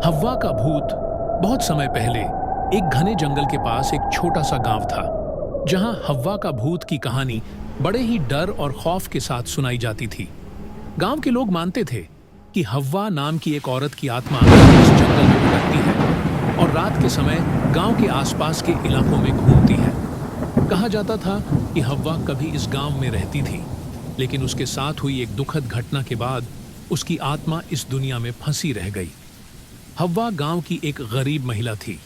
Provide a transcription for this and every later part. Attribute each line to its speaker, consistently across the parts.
Speaker 1: हव्वा का भूत। बहुत समय पहले एक घने जंगल के पास एक छोटा सा गांव था, जहां हव्वा का भूत की कहानी बड़े ही डर और खौफ के साथ सुनाई जाती थी। गांव के लोग मानते थे कि हव्वा नाम की एक औरत की आत्मा इस जंगल में भटकती है और रात के समय गांव के आसपास के इलाकों में घूमती है। कहा जाता था कि हव्वा कभी इस गांव में रहती थी, लेकिन उसके साथ हुई एक दुखद घटना के बाद उसकी आत्मा इस दुनिया में फंसी रह गई। हव्वा गांव की एक गरीब महिला थी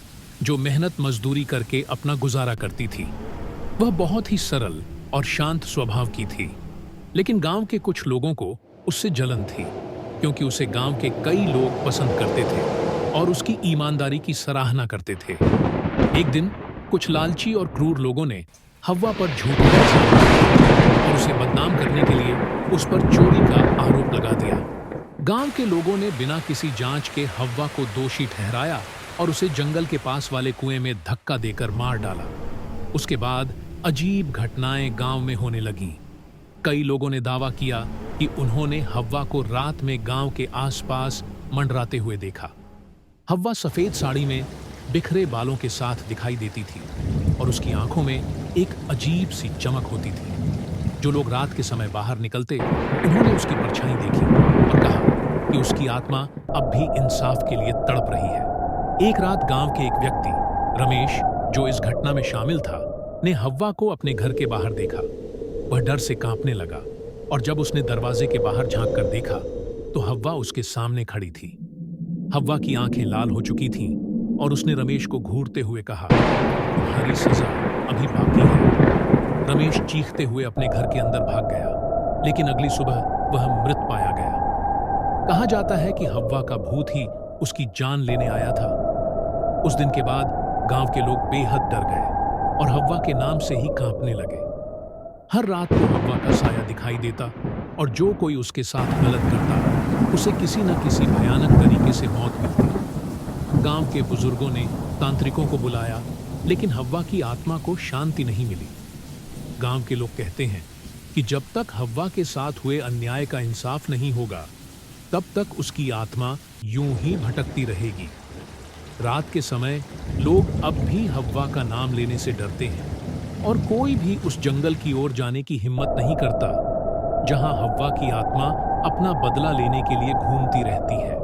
Speaker 1: जो मेहनत मजदूरी करके अपना गुजारा करती थी। वह बहुत ही सरल और शांत स्वभाव की थी, लेकिन गांव के कुछ लोगों को उससे जलन थी, क्योंकि उसे गांव के कई लोग पसंद करते थे और उसकी ईमानदारी की सराहना करते थे। एक दिन कुछ लालची और क्रूर लोगों ने हव्वा पर झूठ और उसे बदनाम करने के लिए उस पर चोरी का आरोप लगा दिया। गांव के लोगों ने बिना किसी जांच के हव्वा को दोषी ठहराया और उसे जंगल के पास वाले कुएं में धक्का देकर मार डाला। उसके बाद अजीब घटनाएं गांव में होने लगीं। कई लोगों ने दावा किया कि उन्होंने हव्वा को रात में गांव के आसपास मंडराते हुए देखा। हव्वा सफेद साड़ी में बिखरे बालों के साथ दिखाई देती थी और उसकी आंखों में एक अजीब सी चमक होती थी। जो लोग रात के समय बाहर निकलते, उन्होंने उसकी परछाई देखी और कहा कि उसकी आत्मा अब भी इंसाफ के लिए तड़प रही है। एक रात गांव के एक व्यक्ति, रमेश, जो इस घटना में शामिल था, ने हव्वा को अपने घर के बाहर देखा। वह डर से कांपने लगा और जब उसने दरवाजे के बाहर झांक कर देखा तो हव्वा उसके सामने खड़ी थी। हव्वा की आंखें लाल हो चुकी थीं और उसने रमेश को घूरते हुए कहा, तुम्हारी सजा अभी बाकी है। रमेश चीखते हुए अपने घर के अंदर भाग गया, लेकिन अगली सुबह वह मृत पाया गया। कहा जाता है कि हव्वा का भूत ही उसकी जान लेने आया था। उस दिन के बाद गांव के लोग बेहद डर गए और हव्वा के नाम से ही कांपने लगे। हर रात को हव्वा का साया दिखाई देता और जो कोई उसके साथ गलत करता, उसे किसी न किसी भयानक तरीके से मौत मिलती। गांव के बुजुर्गों ने तांत्रिकों को बुलाया, लेकिन हव्वा की आत्मा को शांति नहीं मिली। गांव के लोग कहते हैं कि जब तक हव्वा के साथ हुए अन्याय का इंसाफ नहीं होगा, तब तक उसकी आत्मा यूं ही भटकती रहेगी। रात के समय लोग अब भी हव्वा का नाम लेने से डरते हैं और कोई भी उस जंगल की ओर जाने की हिम्मत नहीं करता, जहां हव्वा की आत्मा अपना बदला लेने के लिए घूमती रहती है।